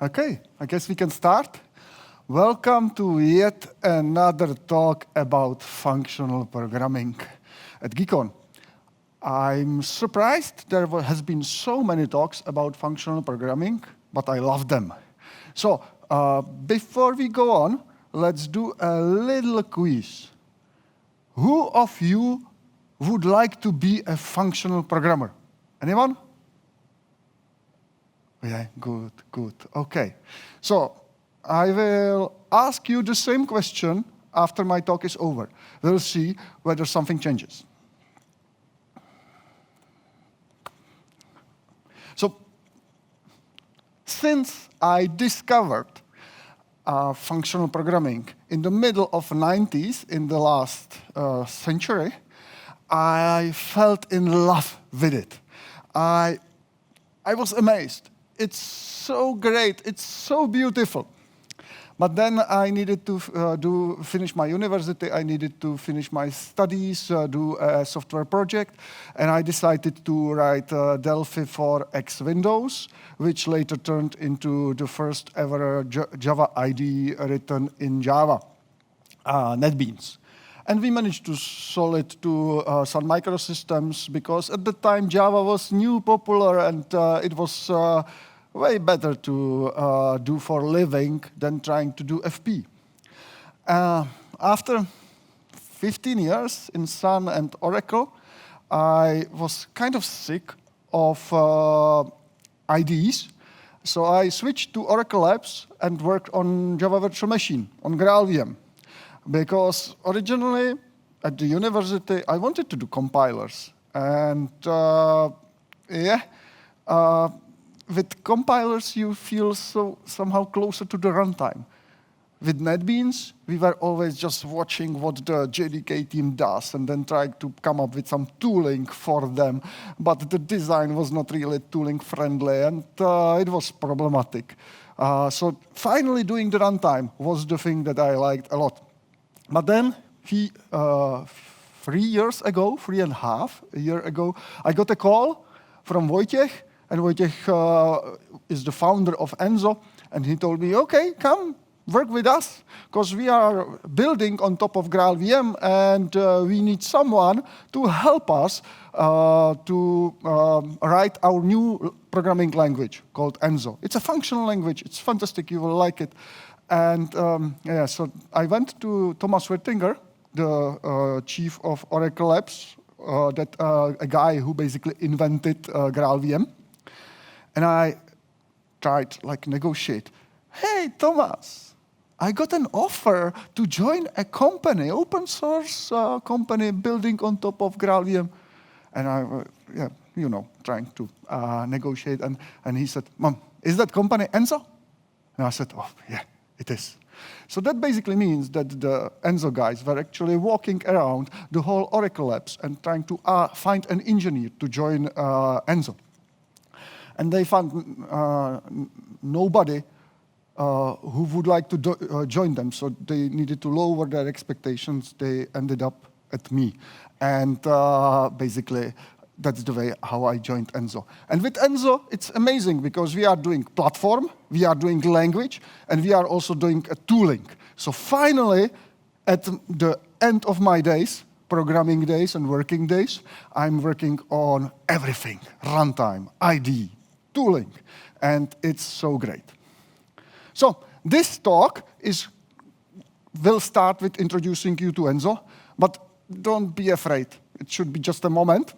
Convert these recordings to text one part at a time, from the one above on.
Okay, I guess we can start. Welcome to yet another talk about functional programming at GeeCON. I'm surprised there has been so many talks about functional programming, but I love them. So before we go on, let's do a little quiz. Who of you would like to be a functional programmer? Anyone? Yeah, good, good. Okay. So I will ask you the same question after my talk is over. We'll see whether something changes. So since I discovered functional programming in the middle of the 90s in the last century, I felt in love with it. I was amazed. It's so great, it's so beautiful. But then I needed to finish my university, I needed to finish my studies, do a software project, and I decided to write Delphi for X Windows, which later turned into the first ever Java IDE written in Java, NetBeans. And we managed to sell it to Sun Microsystems because at the time Java was new, popular, and it was way better to do for a living than trying to do FP. After 15 years in Sun and Oracle, I was kind of sick of IDEs. So I switched to Oracle Labs and worked on Java Virtual Machine, on GraalVM. Because originally, at the university, I wanted to do compilers. And with compilers, you feel somehow closer to the runtime. With NetBeans, we were always just watching what the JDK team does and then trying to come up with some tooling for them. But the design was not really tooling friendly, and it was problematic. So finally doing the runtime was the thing that I liked a lot. But then, 3 years ago, 3.5 years ago, I got a call from Wojciech, and Wojciech is the founder of Enzo, and he told me, okay, come work with us, because we are building on top of GraalVM, and we need someone to help us to write our new programming language called Enzo. It's a functional language, it's fantastic, you will like it. And so I went to Thomas Wirtinger, the chief of Oracle Labs, a guy who basically invented GraalVM. And I tried, negotiate. Hey, Thomas, I got an offer to join a company, open source company building on top of GraalVM. And I, trying to negotiate. And he said, Mom, is that company Enzo? And I said, oh, yeah. It is. So that basically means that the Enzo guys were actually walking around the whole Oracle Labs and trying to find an engineer to join Enzo. And they found nobody who would like to join them, so they needed to lower their expectations. They ended up at me. And basically, that's the way how I joined Enzo. And with Enzo, it's amazing because we are doing platform, we are doing language, and we are also doing a tooling. So finally, at the end of my days, programming days and working days, I'm working on everything, runtime, IDE, tooling, and it's so great. So this talk will start with introducing you to Enzo, but don't be afraid. It should be just a moment.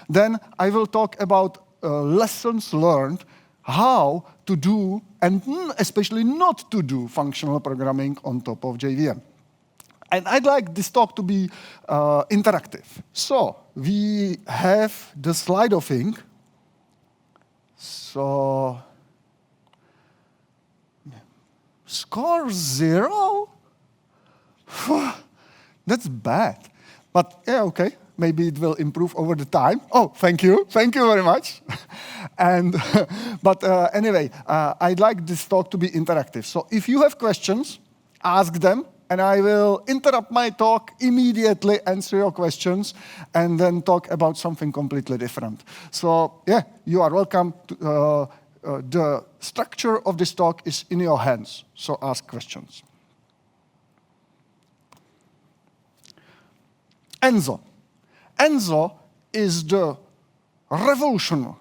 Then I will talk about lessons learned, how to do, and especially not to do functional programming on top of JVM. And I'd like this talk to be interactive. So we have the Slido thing. So score 0? That's bad. But yeah, okay. Maybe it will improve over the time. Oh, thank you very much. But anyway, I'd like this talk to be interactive. So if you have questions, ask them, and I will interrupt my talk immediately, answer your questions, and then talk about something completely different. So yeah, you are welcome to the structure of this talk is in your hands, so ask questions. Enzo. Enzo is the revolution,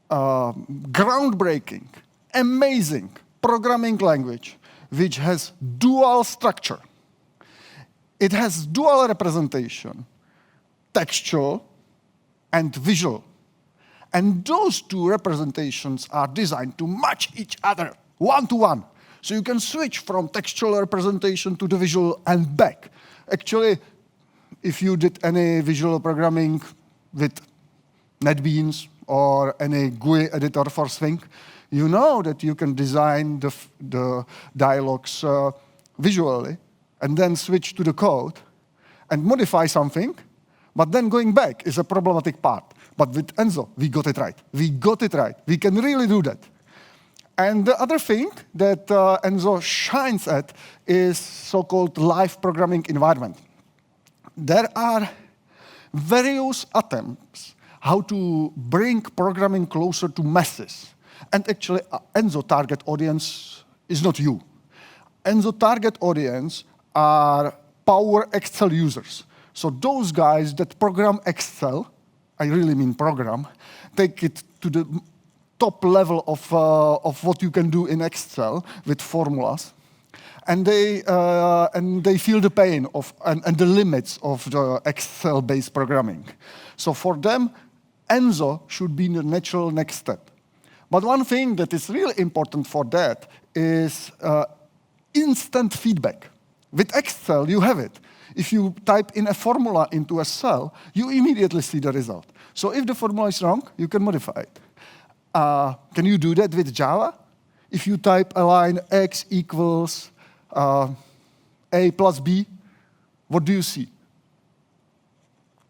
groundbreaking, amazing programming language which has dual structure. It has dual representation, textual and visual. And those two representations are designed to match each other one-to-one. So you can switch from textual representation to the visual and back. Actually, if you did any visual programming with NetBeans or any GUI editor for Swing, you know that you can design the dialogues visually and then switch to the code and modify something, but then going back is a problematic part. But with Enzo, we got it right. We got it right. We can really do that. And the other thing that Enzo shines at is so-called live programming environment. There are various attempts how to bring programming closer to masses. And actually, Enzo target audience is not you. Enzo target audience are Power Excel users. So those guys that program Excel, I really mean program, take it to the top level of what you can do in Excel with formulas. And they feel the pain of and the limits of the Excel-based programming. So for them, Enzo should be the natural next step. But one thing that is really important for that is instant feedback. With Excel, you have it. If you type in a formula into a cell, you immediately see the result. So if the formula is wrong, you can modify it. Can you do that with Java? If you type a line x equals a plus b, what do you see?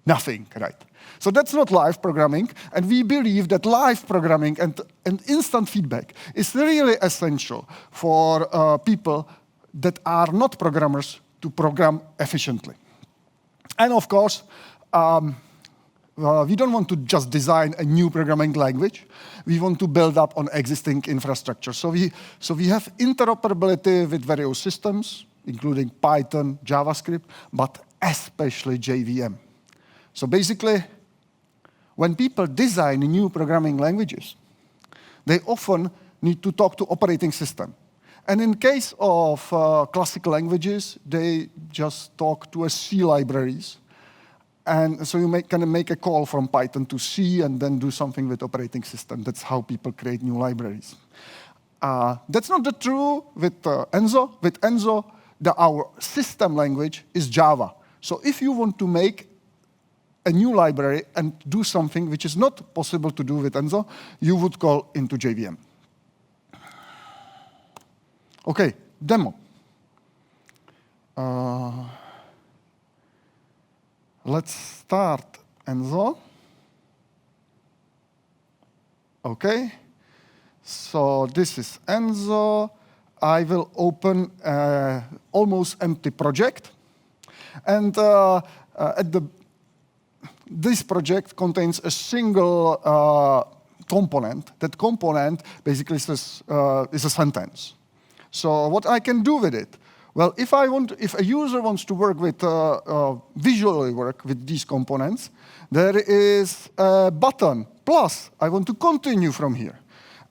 Nothing, right? So that's not live programming, and we believe that live programming and instant feedback is really essential for people that are not programmers to program efficiently. And of course, we don't want to just design a new programming language. We want to build up on existing infrastructure. So we have interoperability with various systems, including Python, JavaScript, but especially JVM. So basically, when people design new programming languages, they often need to talk to operating system. And in case of classical languages, they just talk to C libraries. And so you can make a call from Python to C and then do something with operating system. That's how people create new libraries. That's not the true with Enzo. With Enzo, our system language is Java. So if you want to make a new library and do something which is not possible to do with Enzo, you would call into JVM. OK, demo. Let's start Enzo. OK. So this is Enzo. I will open an almost empty project. And this project contains a single component. That component basically is a sentence. So what I can do with it? Well, if a user wants to work with visually work with these components, there is a button plus. I want to continue from here,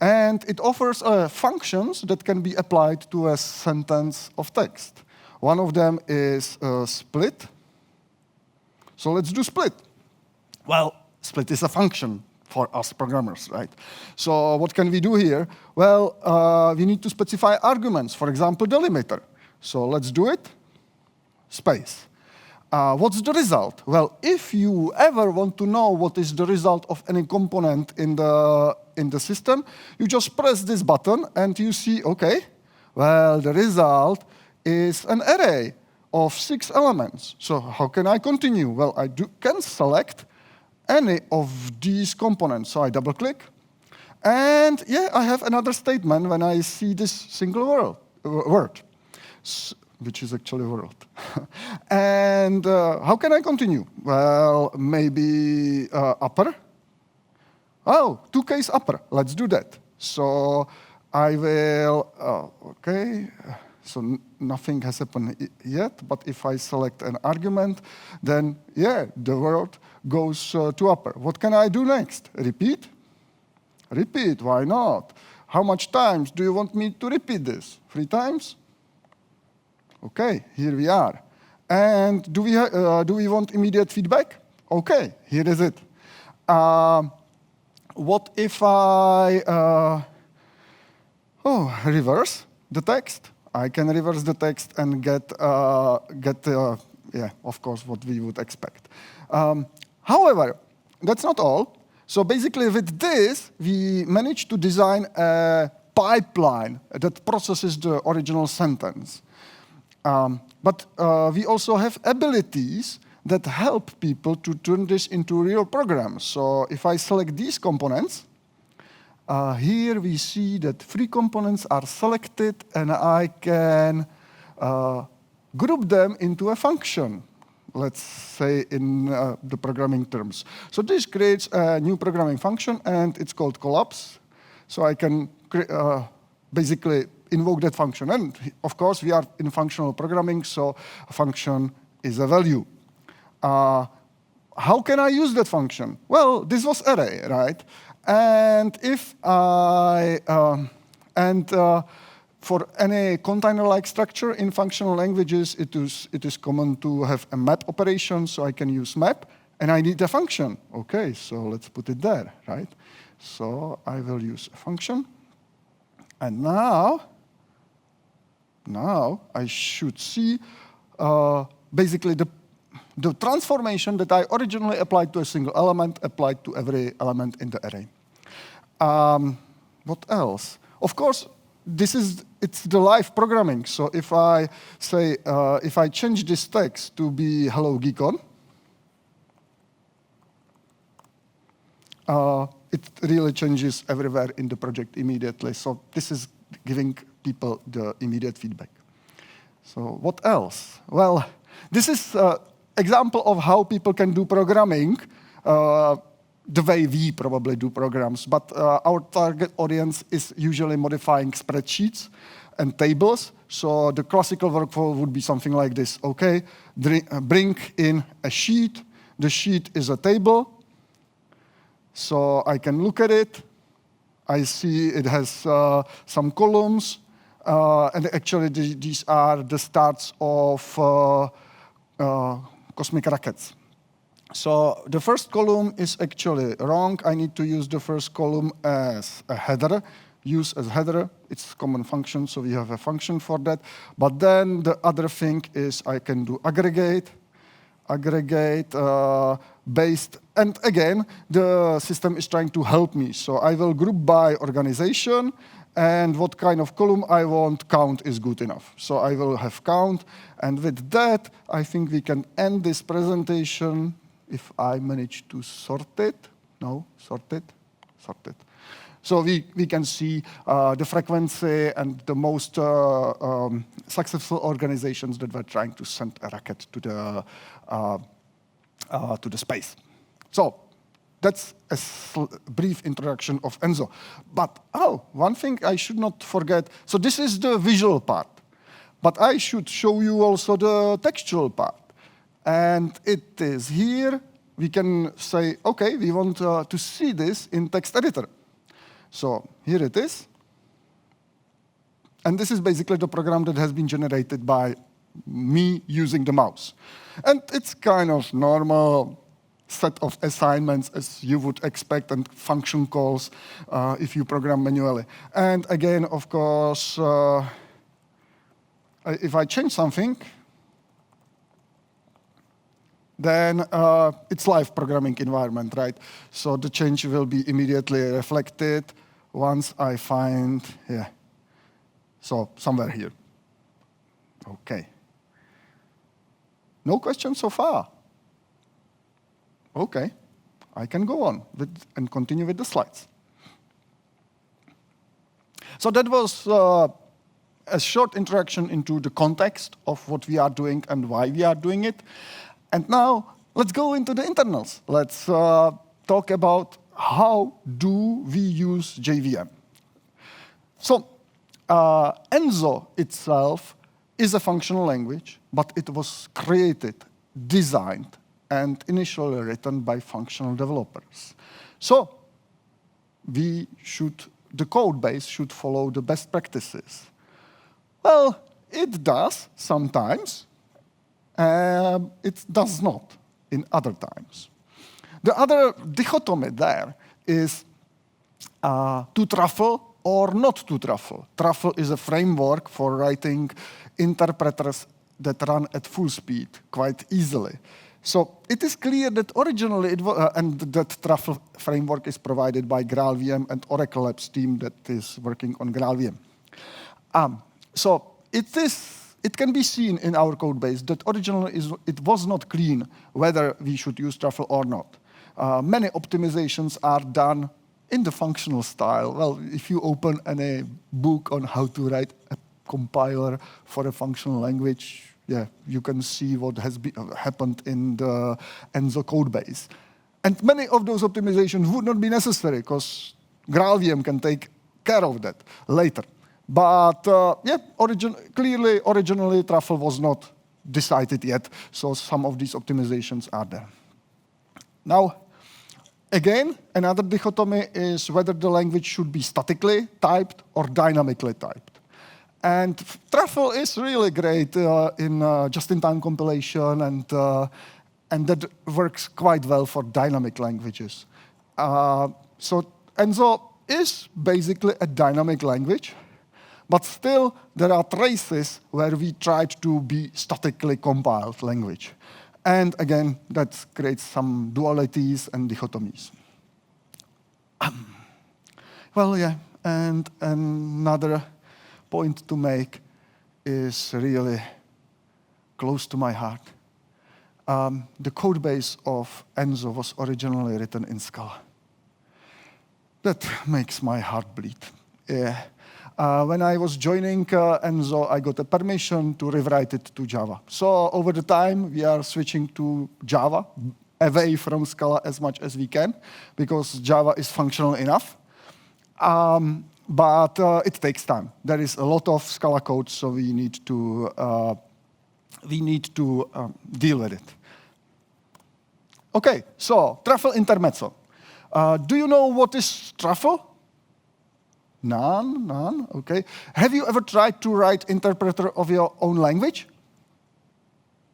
and it offers functions that can be applied to a sentence of text. One of them is split. So let's do split. Well, split is a function for us programmers, right? So what can we do here? Well, we need to specify arguments, for example, delimiter. So let's do it, space. What's the result? Well, if you ever want to know what is the result of any component in the system, you just press this button and you see, OK, well, the result is an array of 6 elements. So how can I continue? Well, I can select any of these components. So I double-click. And yeah, I have another statement when I see this single word, which is actually a word. And how can I continue? Well, maybe upper. Oh, 2-case upper. Let's do that. So I will, okay, so nothing has happened yet, but if I select an argument, then yeah, the word goes to upper. What can I do next? Repeat? Repeat, why not? How much times do you want me to repeat this? 3 times? Okay, here we are. And do we want immediate feedback? Okay, here is it. What if I reverse the text? I can reverse the text and get yeah, of course, what we would expect. However, that's not all. So basically, with this, we managed to design a pipeline that processes the original sentence. But we also have abilities that help people to turn this into real programs. So if I select these components, here we see that 3 components are selected, and I can group them into a function, let's say in the programming terms. So this creates a new programming function, and it's called collapse. So I can basically invoke that function. And of course, we are in functional programming, so a function is a value. How can I use that function? Well, this was array, right? And if I, for any container-like structure in functional languages, it is common to have a map operation, so I can use map, and I need a function. Okay, so let's put it there, right? So I will use a function. And now I should see basically the transformation that I originally applied to a single element applied to every element in the array. What else? Of course, it's the live programming. So if I say, if I change this text to be hello GeeCON, it really changes everywhere in the project immediately. So this is giving people the immediate feedback. So what else? Well, this is an example of how people can do programming the way we probably do programs. But our target audience is usually modifying spreadsheets and tables. So the classical workflow would be something like this. Okay, bring in a sheet. The sheet is a table. So I can look at it. I see it has some columns. And actually, these are the starts of cosmic rackets. So the first column is actually wrong. I need to use the first column as a header. Use as header. It's a common function, so we have a function for that. But then the other thing is I can do aggregate based, and again, the system is trying to help me. So I will group by organization, and what kind of column I want, count is good enough. So I will have count, and with that, I think we can end this presentation if I manage to sort it. No, sort it. So we can see the frequency and the most successful organizations that were trying to send a rocket to the space. So that's a brief introduction of ENSO. But one thing I should not forget. So this is the visual part, but I should show you also the textual part. And it is here. We can say, okay, we want to see this in text editor. So here it is. And this is basically the program that has been generated by me using the mouse. And it's kind of normal set of assignments as you would expect, and function calls if you program manually. And again, of course, if I change something, then it's live programming environment, right? So the change will be immediately reflected once I find, yeah, so somewhere here. Okay. No questions so far. Okay, I can go on and continue with the slides. So that was a short introduction into the context of what we are doing and why we are doing it. And now, let's go into the internals. Let's talk about how do we use JVM. So Enzo itself is a functional language, but it was created, designed, and initially written by functional developers. So the code base should follow the best practices. Well, it does sometimes. It does not in other times. The other dichotomy there is to Truffle or not to Truffle. Truffle is a framework for writing interpreters that run at full speed quite easily. So it is clear that originally and that Truffle framework is provided by GraalVM and Oracle Labs team that is working on GraalVM. So it can be seen in our code base that originally it was not clean whether we should use Truffle or not. Many optimizations are done in the functional style. Well, if you open any book on how to write a compiler for a functional language, yeah, you can see what has happened in the Enzo code base. And many of those optimizations would not be necessary because GraalVM can take care of that later. But yeah, clearly, originally, Truffle was not decided yet, so some of these optimizations are there. Now, again, another dichotomy is whether the language should be statically typed or dynamically typed. And Truffle is really great in just-in-time compilation, and that works quite well for dynamic languages. So Enzo is basically a dynamic language, but still there are traces where we tried to be statically compiled language. And again, that creates some dualities and dichotomies. Well, yeah, and another point to make is really close to my heart. The code base of Enzo was originally written in Scala. That makes my heart bleed. Yeah. When I was joining Enzo, I got a permission to rewrite it to Java. So over the time, we are switching to Java, away from Scala as much as we can, because Java is functional enough. But it takes time. There is a lot of Scala code, so we need to deal with it. OK, so Truffle intermezzo. Do you know what is Truffle? None, OK. Have you ever tried to write interpreter of your own language?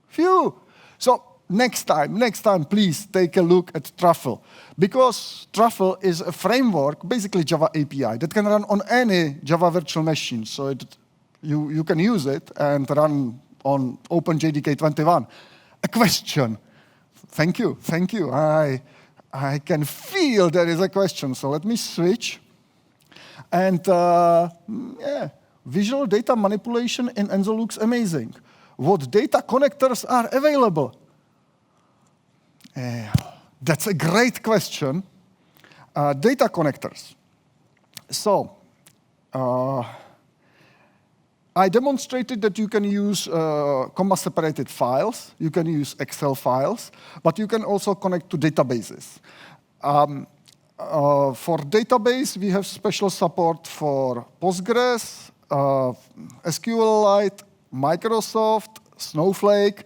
Phew. So next time, please take a look at Truffle. Because Truffle is a framework, basically Java API, that can run on any Java virtual machine. So you can use it and run on OpenJDK 21. A question. Thank you. I can feel there is a question. So let me switch. And yeah, visual data manipulation in Enzo looks amazing. What data connectors are available? That's a great question. Data connectors. So I demonstrated that you can use comma-separated files. You can use Excel files. But you can also connect to databases. For database, we have special support for Postgres, SQLite, Microsoft, Snowflake,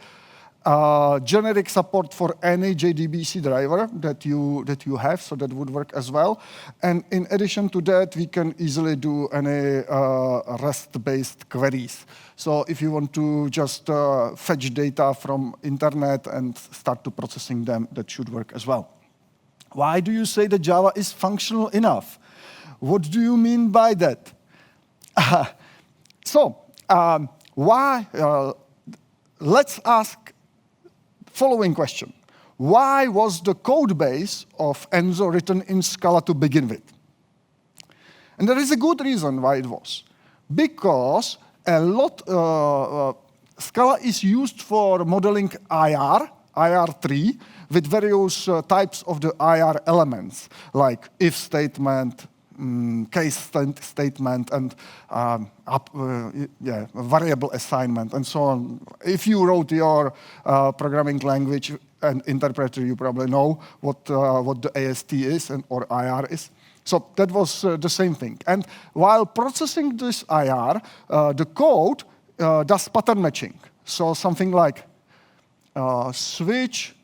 generic support for any JDBC driver that you have, so that would work as well. And in addition to that, we can easily do any REST-based queries. So if you want to just fetch data from internet and start to processing them, that should work as well. Why do you say that Java is functional enough? What do you mean by that? Let's ask following question. Why was the code base of Enzo written in Scala to begin with? And there is a good reason why it was. Because Scala is used for modeling IR, IR3, with various types of the IR elements, like if statement, case statement, and variable assignment, and so on. If you wrote your programming language and interpreter, you probably know what the AST is or IR is. So that was the same thing. And while processing this IR, the code does pattern matching. So something like switch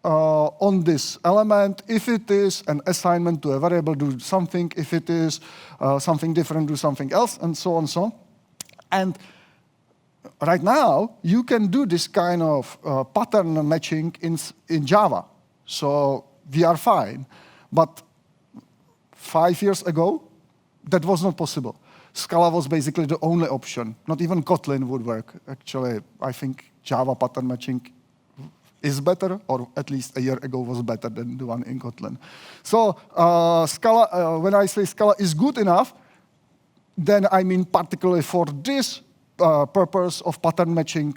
on this element. If it is an assignment to a variable, do something. If it is something different, do something else, and so on and so on. And right now, you can do this kind of pattern matching in Java. So we are fine. But 5 years ago, that was not possible. Scala was basically the only option. Not even Kotlin would work. Actually, I think Java pattern matching is better, or at least a year ago was better than the one in Kotlin. So Scala, when I say Scala is good enough, then I mean particularly for this purpose of pattern matching,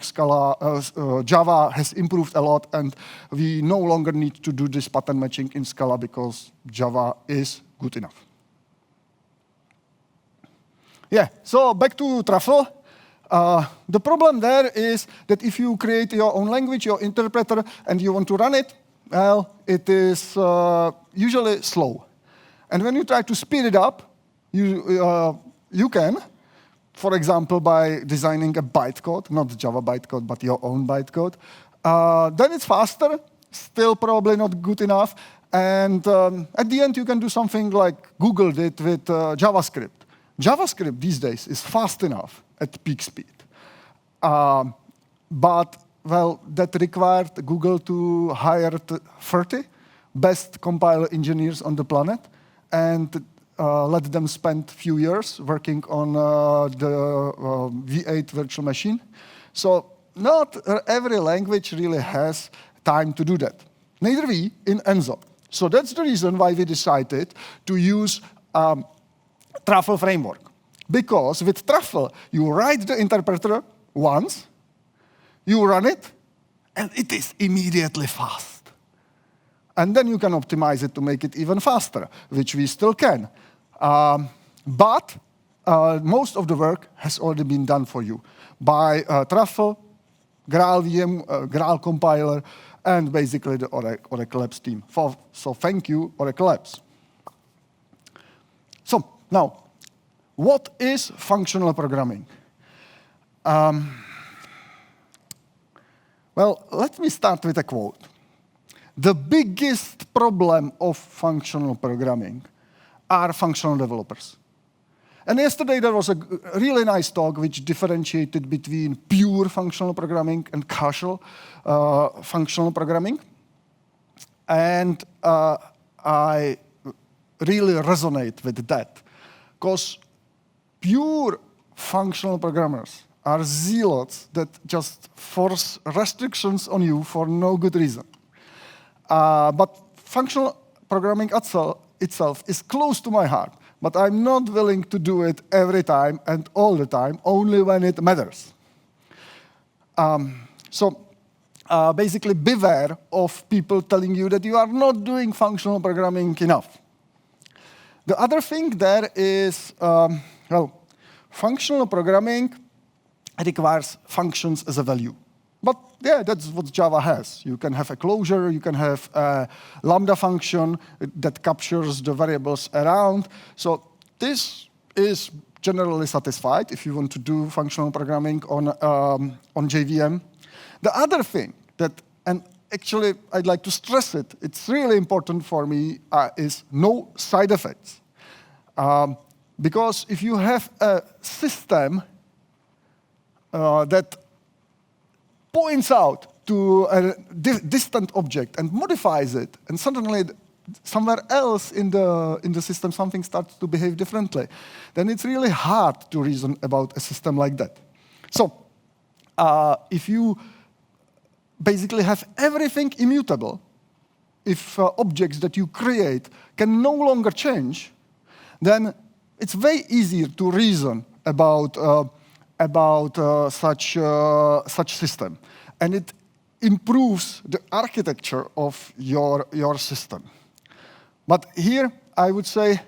Java has improved a lot, and we no longer need to do this pattern matching in Scala because Java is good enough. Yeah, so back to Truffle. The problem there is that if you create your own language, your interpreter, and you want to run it, well, it is usually slow. And when you try to speed it up, you can, for example, by designing a bytecode, not Java bytecode, but your own bytecode. Then it's faster, still probably not good enough. And at the end, you can do something like Google did with JavaScript. JavaScript these days is fast enough at peak speed. But, well, that required Google to hire 30 best compiler engineers on the planet and let them spend a few years working on the V8 virtual machine. So not every language really has time to do that. Neither we in Enzo. So that's the reason why we decided to use Truffle framework. Because with Truffle, you write the interpreter once, you run it, and it is immediately fast. And then you can optimize it to make it even faster, which we still can. But most of the work has already been done for you by Truffle, GraalVM, Graal compiler, and basically the Oracle Labs team. So thank you, Oracle Labs. So now, what is functional programming? Well, let me start with a quote. The biggest problem of functional programming are functional developers. And yesterday there was a really nice talk which differentiated between pure functional programming and casual functional programming. And I really resonate with that, because pure functional programmers are zealots that just force restrictions on you for no good reason. But functional programming itself is close to my heart, but I'm not willing to do it every time and all the time, only when it matters. Basically, beware of people telling you that you are not doing functional programming enough. The other thing there is, functional programming requires functions as a value. But yeah, that's what Java has. You can have a closure, you can have a Lambda function that captures the variables around. So this is generally satisfied if you want to do functional programming on JVM. The other thing that, and actually I'd like to stress it, it's really important for me, is no side effects. Because if you have a system that points out to a distant object and modifies it, and suddenly somewhere else in the system something starts to behave differently, then it's really hard to reason about a system like that. So if you basically have everything immutable, if objects that you create can no longer change, then it's way easier to reason about such system, and it improves the architecture of your system. But here, I would say,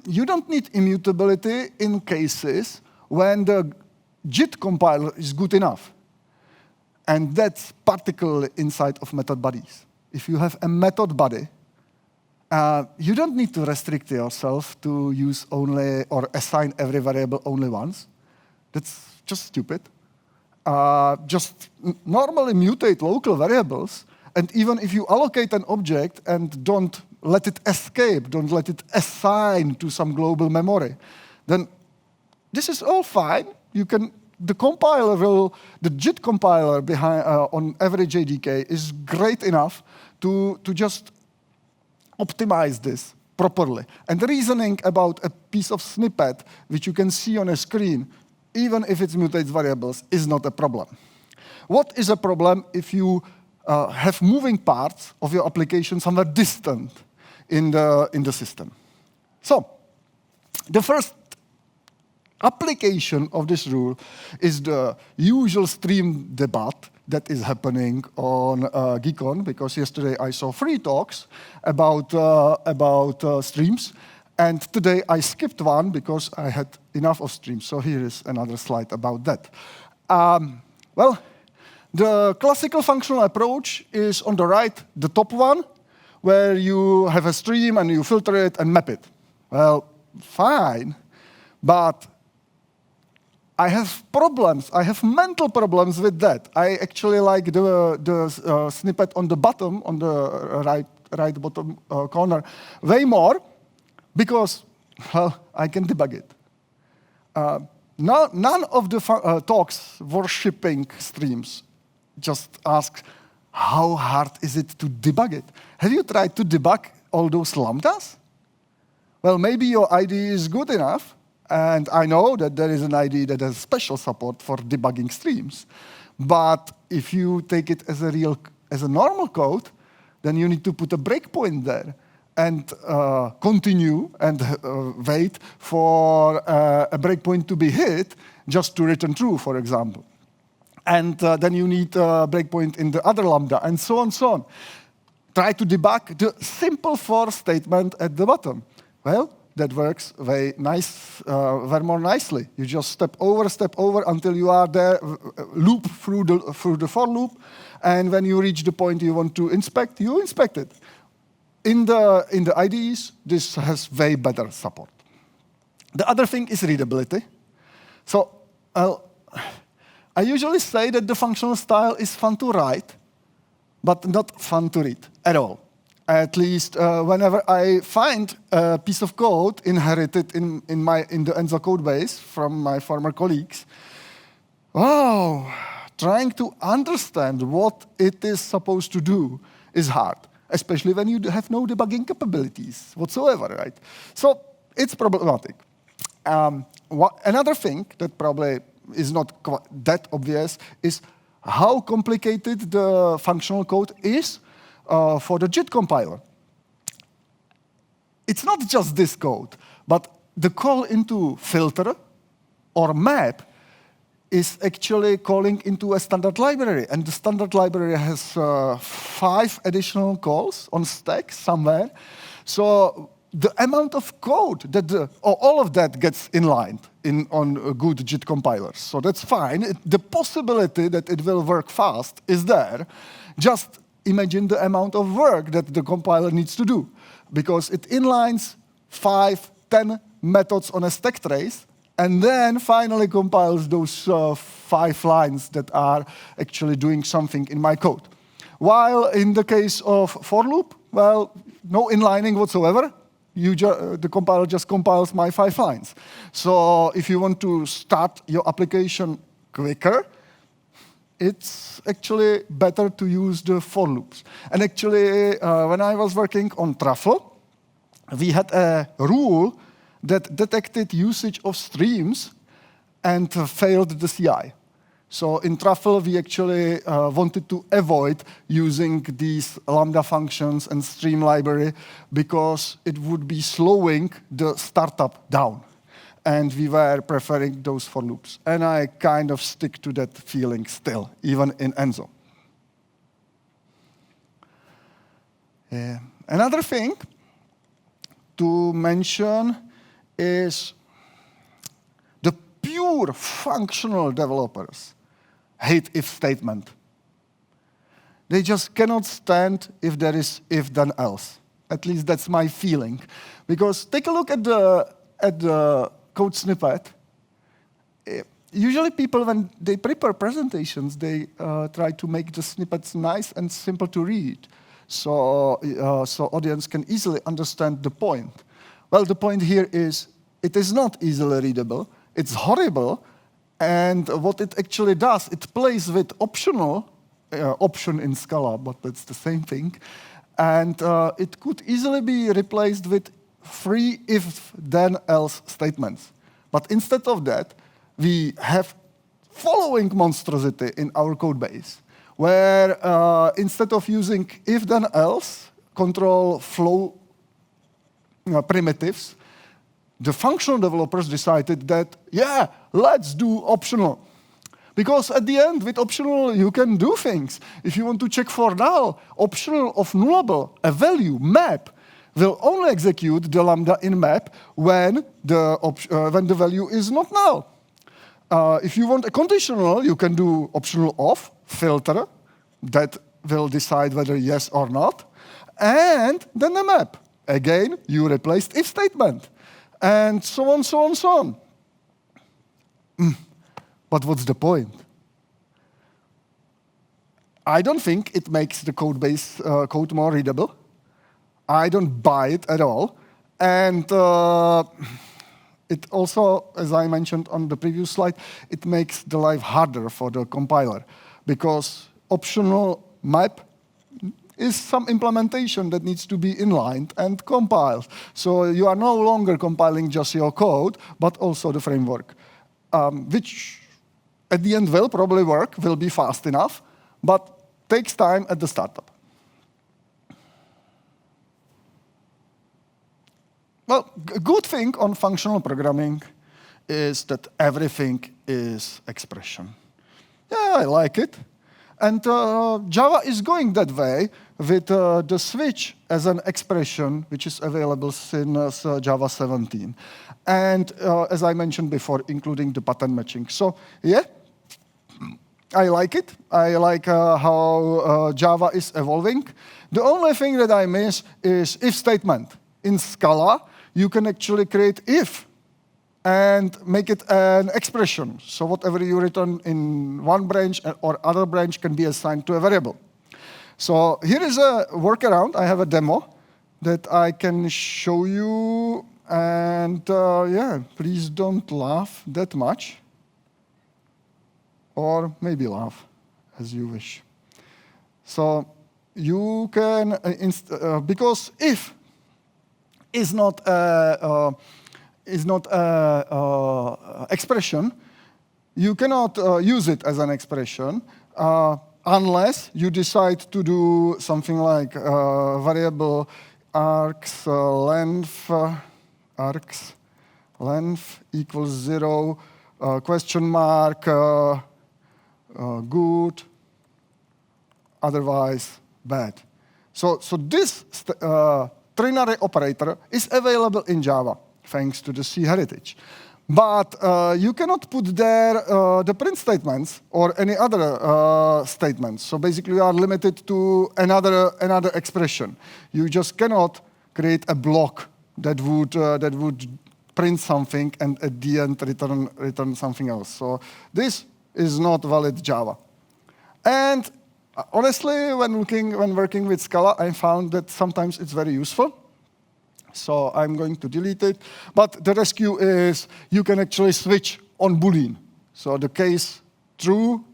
you don't need immutability in cases when the JIT compiler is good enough. And that's particularly inside of method bodies. If you have a method body, You don't need to restrict yourself to use only or assign every variable only once. That's just stupid. Just normally mutate local variables, and even if you allocate an object and don't let it escape, don't let it assign to some global memory, then this is all fine. You can, the compiler will, the JIT compiler behind, on every JDK is great enough to just optimize this properly. And the reasoning about a piece of snippet, which you can see on a screen, even if it mutates variables, is not a problem. What is a problem if you have moving parts of your application somewhere distant in the system? So, the first application of this rule is the usual stream debate that is happening on GeeCON, because yesterday I saw 3 talks about streams, and today I skipped one because I had enough of streams. So here is another slide about that. Well, the classical functional approach is on the right, the top one, where you have a stream and you filter it and map it. Well, fine, but I have problems. I have mental problems with that. I actually like the snippet on the bottom, on the right bottom corner, way more, because, well, I can debug it. None of the talks worshipping streams just ask, how hard is it to debug it? Have you tried to debug all those lambdas? Well, maybe your IDE is good enough, and I know that there is an IDE that has special support for debugging streams. But if you take it as a normal code, then you need to put a breakpoint there and continue and wait for a breakpoint to be hit just to return true, for example. And then you need a breakpoint in the other lambda, and so on, so on. Try to debug the simple for statement at the bottom. Well, that works very more nicely. You just step over until you are there, loop through the for loop, and when you reach the point you want to inspect, you inspect it. In the IDEs, this has way better support. The other thing is readability. So I usually say that the functional style is fun to write, but not fun to read at all. At least whenever I find a piece of code inherited in the Enzo code base from my former colleagues, wow, trying to understand what it is supposed to do is hard, especially when you have no debugging capabilities whatsoever, right? So it's problematic. Another thing that probably is not that obvious is how complicated the functional code is for the JIT compiler. It's not just this code, but the call into filter or map is actually calling into a standard library. And the standard library has 5 additional calls on stack somewhere. So the amount of code that all of that gets inlined on good JIT compilers. So that's fine. The possibility that it will work fast is there. Just imagine the amount of work that the compiler needs to do, because it inlines 5, 10 methods on a stack trace, and then finally compiles those 5 lines that are actually doing something in my code. While in the case of for loop, well, no inlining whatsoever. The compiler just compiles my 5 lines. So if you want to start your application quicker, it's actually better to use the for loops. And actually, when I was working on Truffle, we had a rule that detected usage of streams and failed the CI. So in Truffle, we actually wanted to avoid using these Lambda functions and stream library because it would be slowing the startup down. And we were preferring those for loops. And I kind of stick to that feeling still, even in Enzo. Another thing to mention is the pure functional developers hate if statement. They just cannot stand if there is if then else. At least that's my feeling. Because take a look at the code snippet. Usually people, when they prepare presentations, they try to make the snippets nice and simple to read, so audience can easily understand the point. Well, the point here is it is not easily readable. It's horrible. And what it actually does, it plays with optional, option in Scala, but that's the same thing. And it could easily be replaced with free if-then-else statements. But instead of that, we have following monstrosity in our code base, where instead of using if-then-else control flow primitives, the functional developers decided that, yeah, let's do optional. Because at the end, with optional, you can do things. If you want to check for null, optional of nullable, a value, map, will only execute the lambda in map when the value is not null. If you want a conditional, you can do optional of, filter, that will decide whether yes or not, and then the map. Again, you replaced if statement, and so on, so on, so on. But what's the point? I don't think it makes the code base code more readable. I don't buy it at all. And it also, as I mentioned on the previous slide, it makes the life harder for the compiler, because optional map is some implementation that needs to be inlined and compiled. So you are no longer compiling just your code, but also the framework, which at the end will probably work, will be fast enough, but takes time at the startup. Well, a good thing on functional programming is that everything is expression. Yeah, I like it. And Java is going that way with the switch as an expression, which is available since Java 17. And as I mentioned before, including the pattern matching. So yeah, I like it. I like how Java is evolving. The only thing that I miss is if statement. In Scala, you can actually create if and make it an expression. So whatever you return in one branch or other branch can be assigned to a variable. So here is a workaround. I have a demo that I can show you. And yeah, please don't laugh that much. Or maybe laugh, as you wish. So you can, because if is not expression, you cannot use it as an expression unless you decide to do something like variable args length equals 0, question mark, good, otherwise bad. So this ternary operator is available in Java, thanks to the C heritage. But you cannot put there the print statements or any other statements. So basically, you are limited to another expression. You just cannot create a block that would print something and at the end return something else. So this is not valid Java. And honestly, when working with Scala, I found that sometimes it's very useful. So I'm going to delete it. But the rescue is you can actually switch on Boolean. So the case true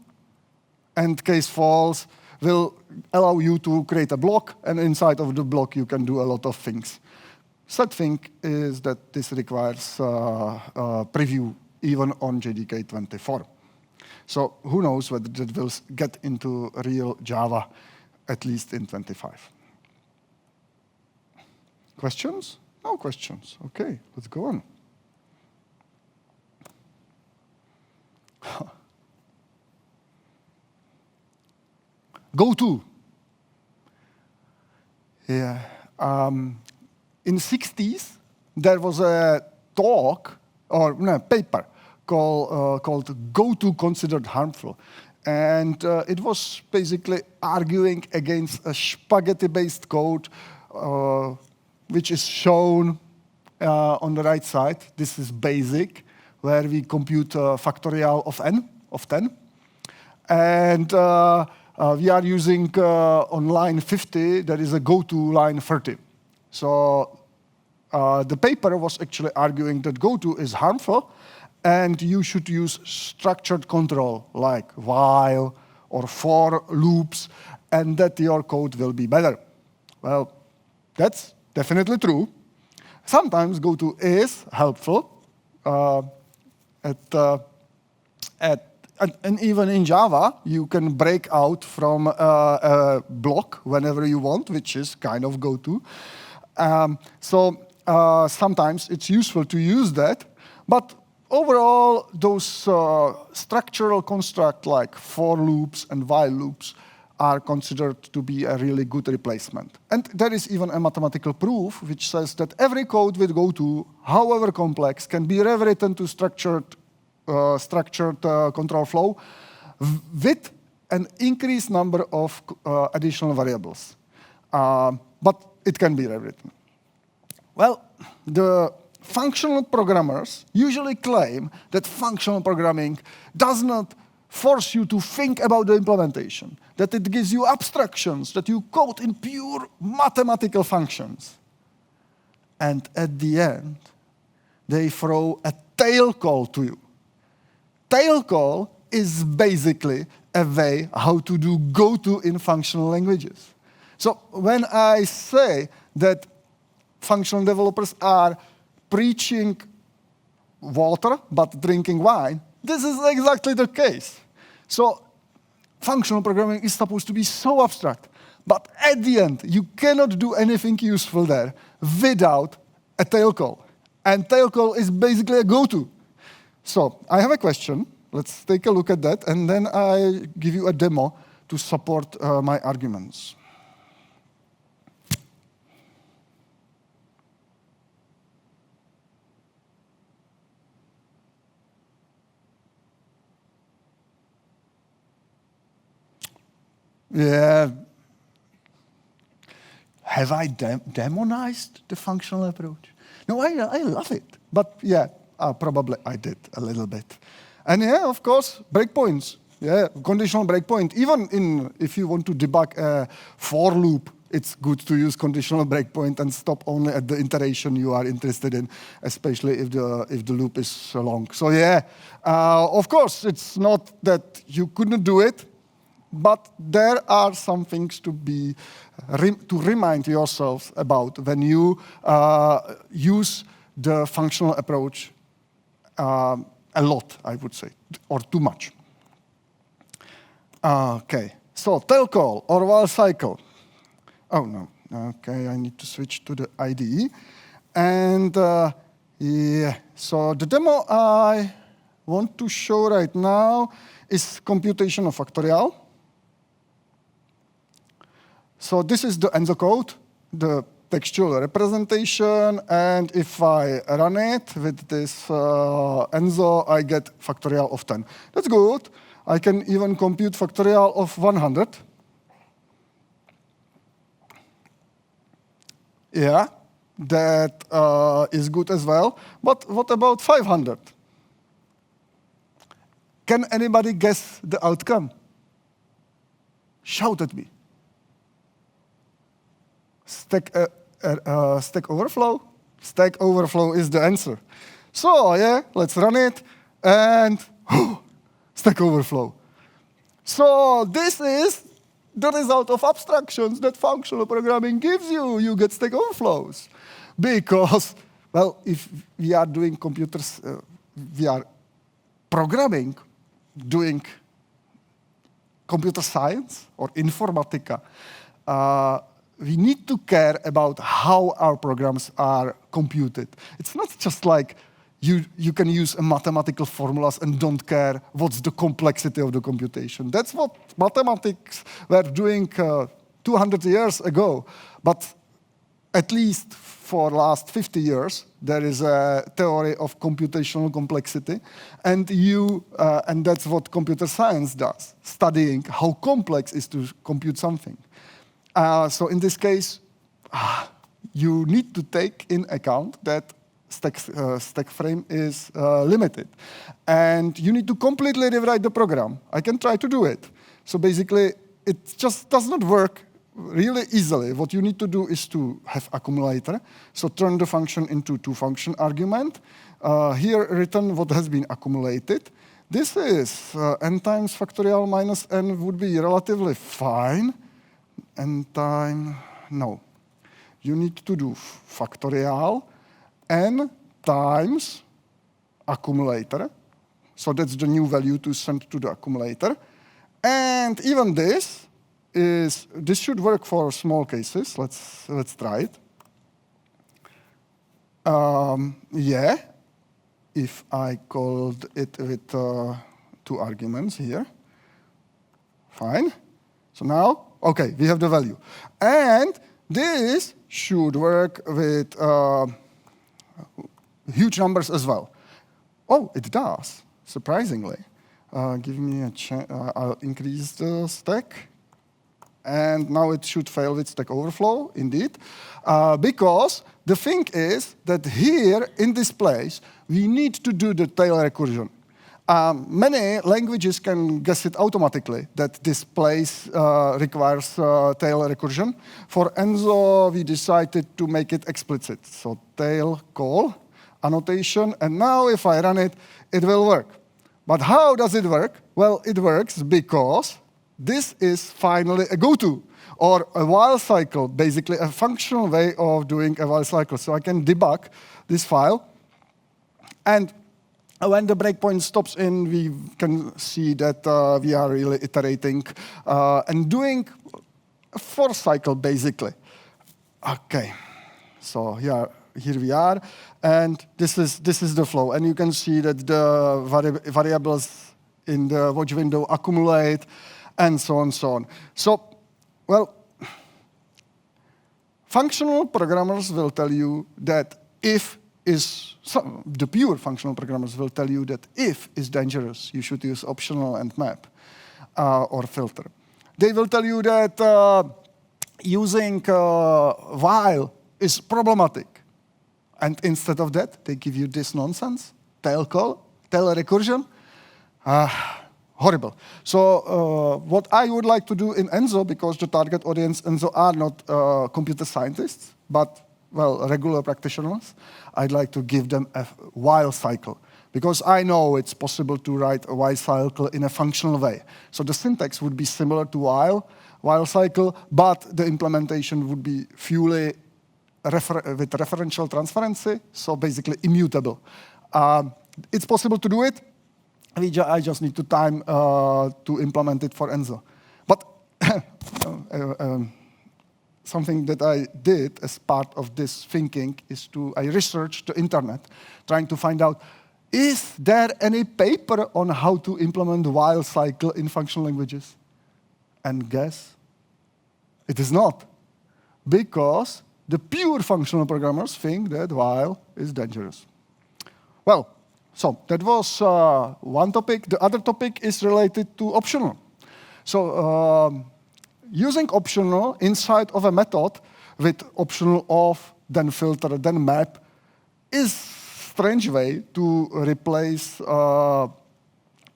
and case false will allow you to create a block, and inside of the block you can do a lot of things. Sad thing is that this requires preview even on JDK 24. So who knows whether that will get into real Java, at least in 25. Questions? No questions. OK, let's go on. Go to. Yeah. In the 60s, there was a talk, or no, paper, called Go to Considered Harmful. And it was basically arguing against a spaghetti-based code which is shown on the right side. This is basic, where we compute factorial of n, of 10. And we are using on line 50, there is a goto line 30. So the paper was actually arguing that goto is harmful, and you should use structured control, like while or for loops, and that your code will be better. Well, that's definitely true. Sometimes goto is helpful, and even in Java, you can break out from a block whenever you want, which is kind of goto. So sometimes it's useful to use that, but overall, those structural constructs like for loops and while loops are considered to be a really good replacement. And there is even a mathematical proof which says that every code with goto, however complex, can be rewritten to structured control flow with an increased number of additional variables. But it can be rewritten. Well, the functional programmers usually claim that functional programming does not force you to think about the implementation, that it gives you abstractions, that you code in pure mathematical functions. And at the end, they throw a tail call to you. Tail call is basically a way how to do goto in functional languages. So when I say that functional developers are preaching water but drinking wine, this is exactly the case. So functional programming is supposed to be so abstract, but at the end, you cannot do anything useful there without a tail call. And tail call is basically a goto. So I have a question. Let's take a look at that, and then I give you a demo to support my arguments. Yeah. Have I demonized the functional approach? No, I love it. But yeah, probably I did a little bit. And yeah, of course, breakpoints. Yeah, conditional breakpoint. Even if you want to debug a for loop, it's good to use conditional breakpoint and stop only at the iteration you are interested in, especially if the loop is long. So yeah, of course, it's not that you couldn't do it, but there are some things to remind yourselves about when you use the functional approach a lot, I would say, or too much. Okay, so tail call or while cycle. Oh no, okay, I need to switch to the IDE. And yeah, so the demo I want to show right now is computation of factorial. So this is the ENSO code, the textual representation, and if I run it with this ENSO, I get factorial of 10. That's good. I can even compute factorial of 100. Yeah, that is good as well. But what about 500? Can anybody guess the outcome? Shout at me. Stack Overflow? Stack Overflow is the answer. So yeah, let's run it, and Stack Overflow. So this is the result of abstractions that functional programming gives you. You get Stack Overflows. Because, well, if we are doing computers, we are programming, doing computer science or informatica, we need to care about how our programs are computed. It's not just like you can use mathematical formulas and don't care what's the complexity of the computation. That's what mathematics were doing 200 years ago. But at least for the last 50 years, there is a theory of computational complexity. And that's what computer science does, studying how complex is to compute something. So in this case, you need to take in account that stack frame is limited. And you need to completely rewrite the program. I can try to do it. So basically, it just does not work really easily. What you need to do is to have accumulator. So turn the function into two-function argument. Here, return what has been accumulated. This is n times factorial minus n would be relatively fine. N time, no. You need to do factorial n times accumulator. So that's the new value to send to the accumulator. And even this should work for small cases. Let's try it. Yeah, if I called it with two arguments here, fine. So now, okay, we have the value. And this should work with huge numbers as well. Oh, it does, surprisingly. Give me a chance. I'll increase the stack. And now it should fail with Stack Overflow, indeed. Because the thing is that here, in this place, we need to do the tail recursion. Many languages can guess it automatically, that this place requires tail recursion. For Enzo, we decided to make it explicit. So tail call, annotation, and now if I run it, it will work. But how does it work? Well, it works because this is finally a goto, or a while cycle, basically a functional way of doing a while cycle. So I can debug this file. And when the breakpoint stops in, we can see that we are really iterating and doing a for cycle, basically. OK, so here we are. And this is the flow. And you can see that the variables in the watch window accumulate, and so on, so on. So, well, functional programmers will tell you that if is, the pure functional programmers will tell you that if is dangerous, you should use optional and map or filter. They will tell you that using while is problematic. And instead of that, they give you this nonsense, tail call, tail recursion. Horrible. So what I would like to do in Enzo, because the target audience Enzo are not computer scientists, but, well, regular practitioners, I'd like to give them a while cycle. Because I know it's possible to write a while cycle in a functional way. So the syntax would be similar to while cycle, but the implementation would be fully with referential transparency, so basically immutable. It's possible to do it. I just need to time to implement it for Enzo. But something that I did as part of this thinking is I researched the internet, trying to find out, is there any paper on how to implement while cycle in functional languages? And guess, it is not. Because the pure functional programmers think that while is dangerous. Well, so that was one topic. The other topic is related to optional. So using optional inside of a method with optional of, then filter, then map, is a strange way to replace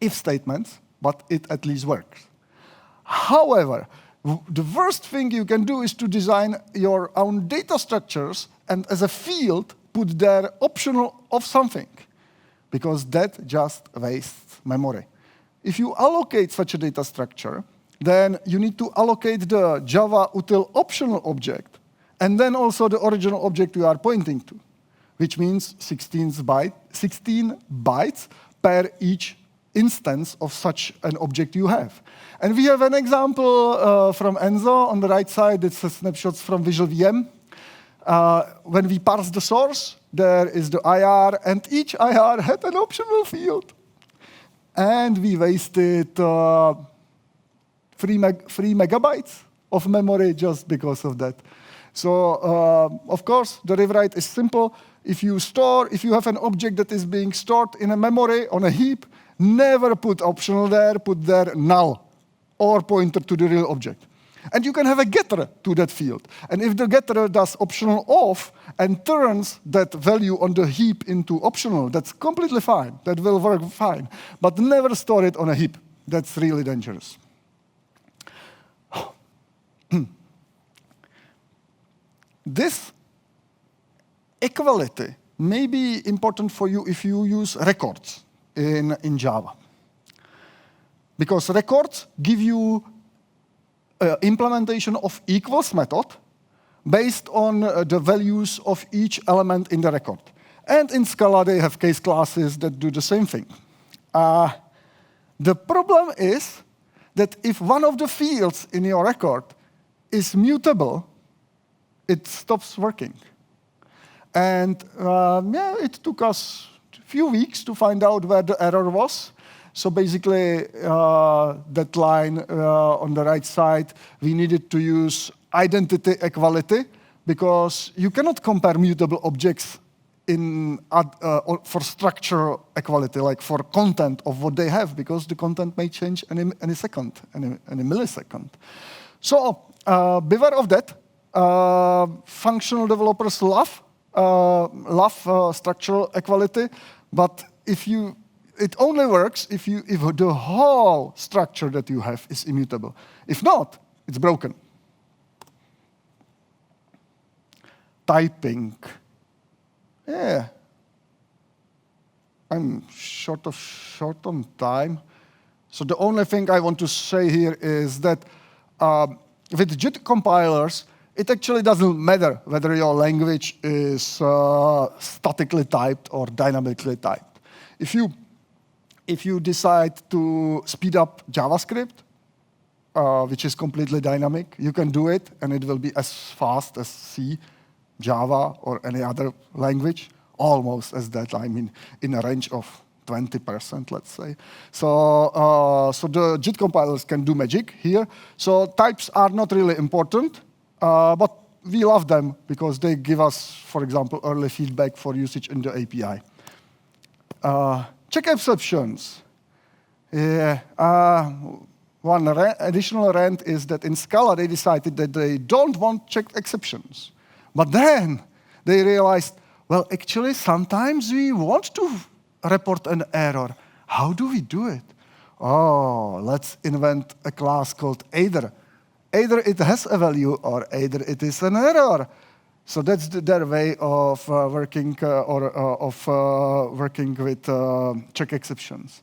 if statements, but it at least works. However, the worst thing you can do is to design your own data structures and as a field put there optional of something, because that just wastes memory. If you allocate such a data structure, then you need to allocate the Java util optional object and then also the original object you are pointing to, which means 16 bytes per each instance of such an object you have. And we have an example from Enzo. On the right side, it's a snapshots from Visual VM. When we parse the source, there is the IR, and each IR had an optional field. And we wasted 3 megabytes of memory just because of that. So, of course, the rewrite is simple. If you have an object that is being stored in a memory on a heap, never put optional there, put there null or pointer to the real object. And you can have a getter to that field. And if the getter does optional off and turns that value on the heap into optional, that's completely fine. That will work fine. But never store it on a heap. That's really dangerous. This equality may be important for you if you use records in Java. Because records give you implementation of equals method based on the values of each element in the record. And in Scala, they have case classes that do the same thing. The problem is that if one of the fields in your record is mutable, it stops working. And yeah, it took us a few weeks to find out where the error was. So basically, that line on the right side, we needed to use identity equality, because you cannot compare mutable objects for structure equality, like for content of what they have, because the content may change any second, any millisecond. So beware of that. Functional developers love structural equality, but it only works if the whole structure that you have is immutable. If not, it's broken. Typing. Yeah. I'm short on time. So the only thing I want to say here is that with JIT compilers, it actually doesn't matter whether your language is statically typed or dynamically typed. If you decide to speed up JavaScript, which is completely dynamic, you can do it, and it will be as fast as C, Java, or any other language, almost as that. I mean, in a range of 20%, let's say. So the JIT compilers can do magic here. So types are not really important, but we love them because they give us, for example, early feedback for usage in the API. Check exceptions. Yeah. One additional rant is that in Scala, they decided that they don't want checked exceptions. But then they realized, well, actually, sometimes we want to report an error. How do we do it? Oh, let's invent a class called either. Either it has a value or either it is an error. So that's their way of working working with check exceptions.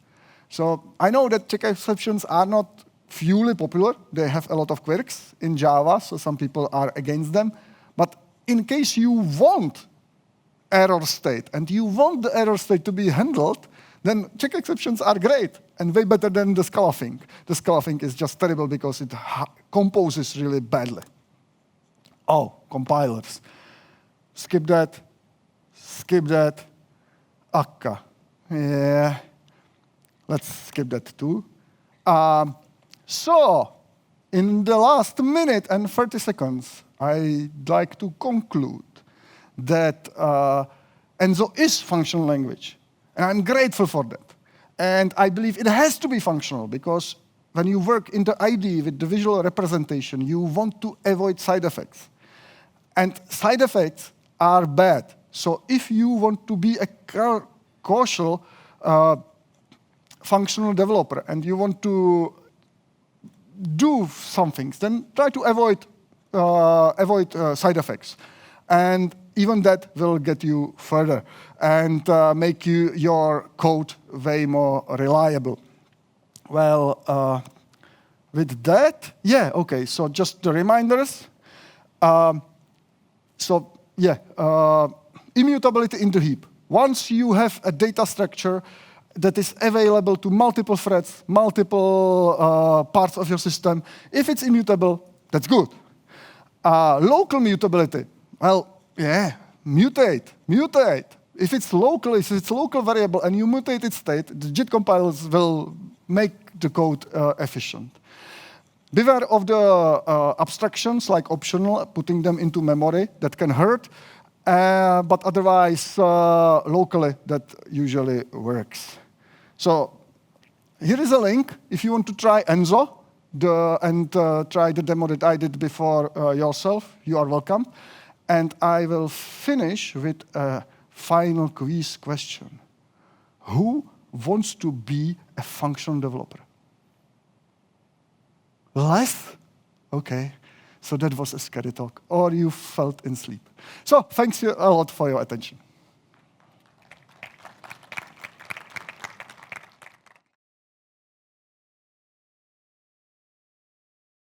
So I know that check exceptions are not fully popular. They have a lot of quirks in Java, so some people are against them. But in case you want error state and you want the error state to be handled, then check exceptions are great and way better than the Scala thing. The Scala thing is just terrible because it composes really badly. Oh, compilers. Skip that. Skip that. Akka. Yeah. Let's skip that too. So, in the last minute and 30 seconds, I'd like to conclude that Enzo is functional language. And I'm grateful for that. And I believe it has to be functional because when you work in the IDE with the visual representation, you want to avoid side effects. And side effects are bad. So if you want to be a cautious functional developer and you want to do some things, then try to avoid side effects. And even that will get you further and make your code way more reliable. Well, with that, yeah, okay, so just the reminders. Immutability in the heap. Once you have a data structure that is available to multiple threads, multiple parts of your system, if it's immutable, that's good. Local mutability, well, yeah, mutate. If it's local variable and you mutate its state, the JIT compilers will make the code efficient. Beware of the abstractions like optional, putting them into memory, that can hurt. But otherwise, locally, that usually works. So here is a link if you want to try Enzo. try the demo that I did before yourself, you are welcome. And I will finish with a final quiz question. Who wants to be a functional developer? Less? Okay. So that was a scary talk, or you fell in sleep. So thanks a lot for your attention.